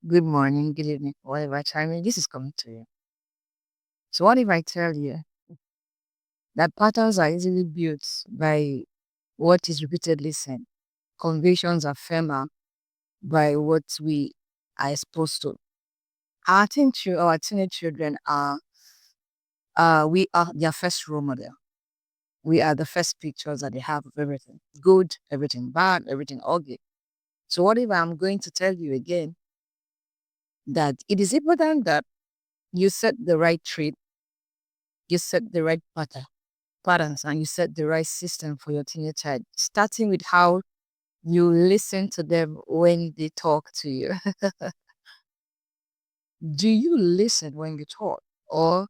Good morning, good evening, whatever time this is coming to you. So, what if I tell you that patterns are easily built by what is repeatedly said? Convictions are firmer by what we are exposed to. Our teenage children we are their first role model. We are the first pictures that they have of everything good, everything bad, everything ugly. So, what if I'm going to tell you again that it is important that you set the right trait, you set the right patterns, and you set the right system for your teenage child, starting with how you listen to them when they talk to you. Do you listen when you talk? Or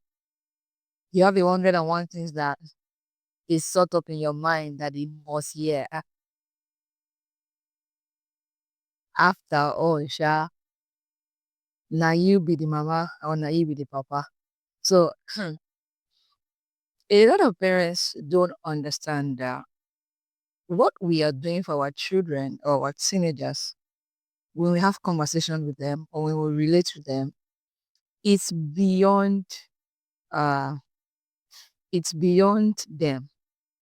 you have 101 things that is sort up in your mind that they must hear after all, Sha, now you be the mama or now you be the papa. So a lot of parents don't understand that what we are doing for our children or our teenagers when we have conversation with them or when we relate to them, it's beyond uh it's beyond them.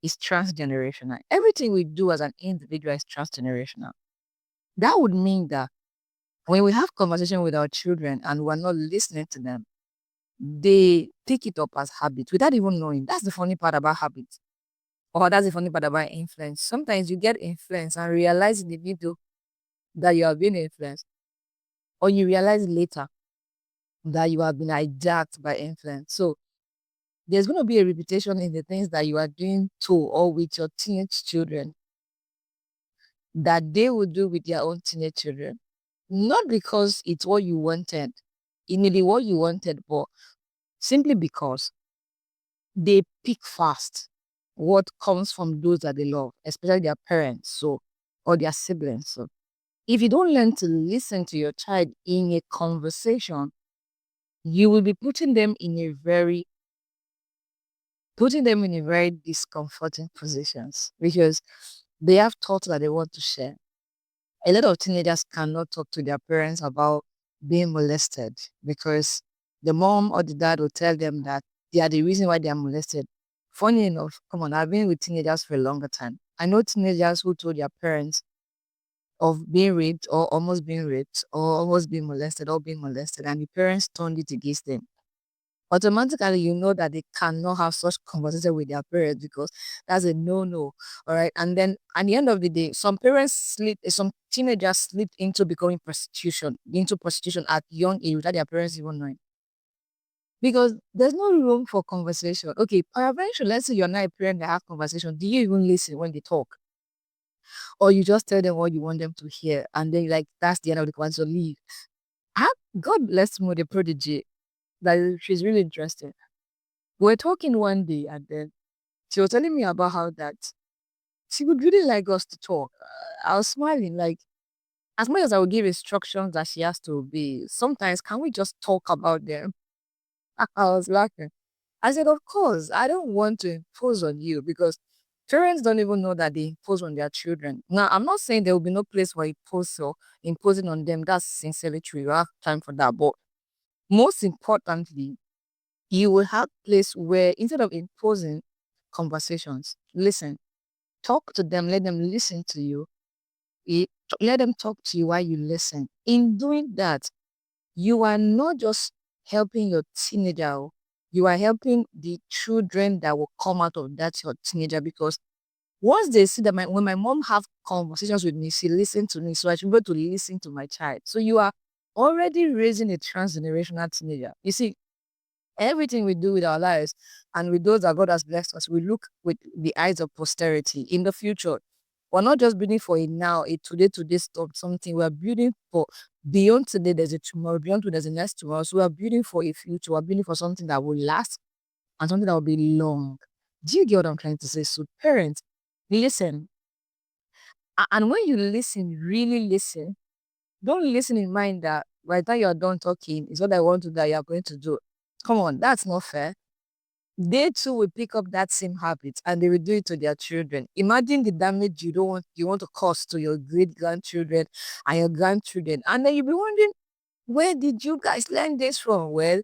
It's transgenerational. Everything we do as an individual is transgenerational. That would mean that when we have conversation with our children and we're not listening to them, they pick it up as habit without even knowing. That's the funny part about habit. Or that's the funny part about influence. Sometimes you get influence and realize in the video that you have been influenced. Or you realize later that you have been hijacked by influence. So there's going to be a repetition in the things that you are doing to or with your teenage children that they will do with their own teenage children. Not because it's what you wanted, it may be what you wanted, but simply because they pick fast what comes from those that they love, especially their parents, or their siblings. So if you don't learn to listen to your child in a conversation, you will be putting them in a very discomforting positions because they have thoughts that they want to share. A lot of teenagers cannot talk to their parents about being molested because the mom or the dad will tell them that they are the reason why they are molested. Funny enough, come on, I've been with teenagers for a longer time. I know teenagers who told their parents of being raped or almost being raped or almost being molested or being molested, and the parents turned it against them. Automatically you know that they cannot have such conversation with their parents because that's a no-no. All right. And then at the end of the day, some teenagers slip into prostitution at young age without their parents even knowing. Because there's no room for conversation. Okay, peradventure, let's say you're not a parent that have conversation. Do you even listen when they talk? Or you just tell them what you want them to hear and then like that's the end of the conversation, leave. God bless me with a prodigy that she's really interesting. We're talking one day and then she was telling me about how that she would really like us to talk. I was smiling, like, as much as I would give instructions that she has to obey, sometimes can we just talk about them? I was laughing. I said, of course, I don't want to impose on you because parents don't even know that they impose on their children. Now, I'm not saying there will be no place for imposing on them. That's sincerely true. You have time for that. But most importantly, you will have place where instead of imposing conversations, listen, talk to them, let them listen to you. Let them talk to you while you listen. In doing that, you are not just helping your teenager, you are helping the children that will come out of that your teenager because once they see that when my mom have conversations with me, she listen to me, so I should be able to listen to my child. So you are already raising a transgenerational teenager. You see, everything we do with our lives and with those that God has blessed us, we look with the eyes of posterity in the future. We're not just building for a now, a today stuff, something. We're building for beyond today, there's a tomorrow, beyond today, there's a next tomorrow. So we're building for a future, we're building for something that will last and something that will be long. Do you get what I'm trying to say? So, parents, listen. And when you listen, really listen, don't listen in mind that by the time you're done talking, it's what I want to that you're going to do. Come on, that's not fair. They too will pick up that same habit and they will do it to their children. Imagine the damage you want to cause to your great grandchildren and your grandchildren. And then you'll be wondering, Where did you guys learn this from? Well,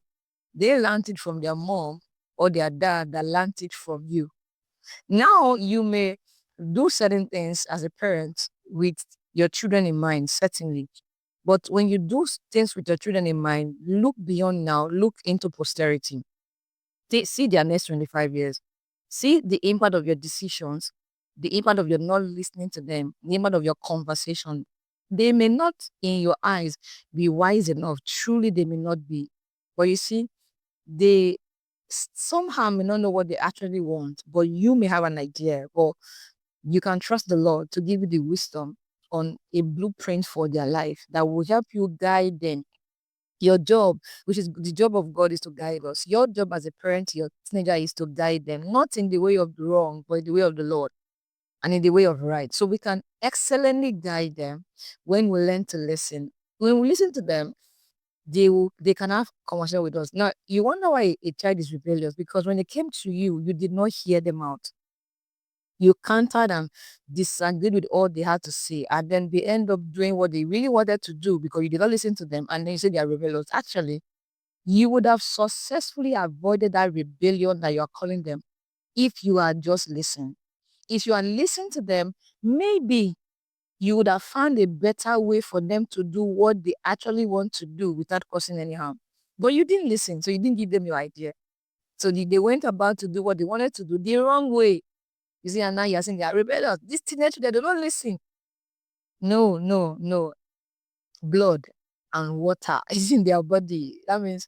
they learned it from their mom or their dad that learned it from you. Now you may do certain things as a parent with your children in mind, certainly. But when you do things with your children in mind, look beyond now, look into posterity. See their next 25 years. See the impact of your decisions, the impact of your not listening to them, the impact of your conversation. They may not, in your eyes, be wise enough. Truly, they may not be. But you see, they somehow may not know what they actually want, but you may have an idea. But you can trust the Lord to give you the wisdom on a blueprint for their life that will help you guide them. Your job, which is the job of God, is to guide us. Your job as a parent, your teenager, is to guide them, not in the way of the wrong, but in the way of the Lord and in the way of right. So we can excellently guide them when we learn to listen. When we listen to them, they can have conversation with us. Now, you wonder why a child is rebellious, because when they came to you, you did not hear them out. You countered and disagreed with all they had to say, and then they end up doing what they really wanted to do because you did not listen to them, and then you say they are rebellious. Actually, you would have successfully avoided that rebellion that you are calling them if you had just listened. If you had listened to them, maybe you would have found a better way for them to do what they actually want to do without causing any harm. But you didn't listen, so you didn't give them your idea. So they went about to do what they wanted to do the wrong way. You see, and now you're saying they are rebellious. These teenagers, they don't listen. No, no, no. Blood and water is in their body. That means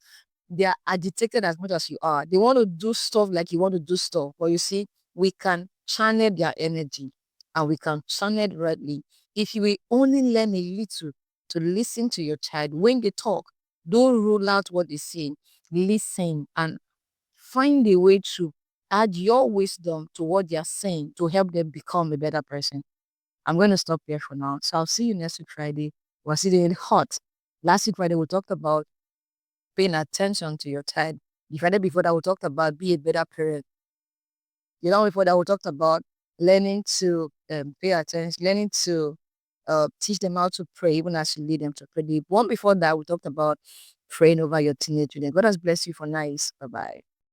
they are agitated as much as you are. They want to do stuff like you want to do stuff. But you see, we can channel their energy and we can channel it rightly. If you will only learn a little to listen to your child when they talk, don't rule out what they say. Listen and find a way to add your wisdom to what they are saying to help them become a better person. I'm going to stop here for now. So I'll see you next week Friday. We're sitting hot. Last week Friday, we talked about paying attention to your child. The Friday before that, we talked about be a better parent. You know, before that, we talked about learning to pay attention, learning to teach them how to pray, even as you lead them to pray. The one before that, we talked about praying over your teenage children. God has blessed you for nice. Bye bye.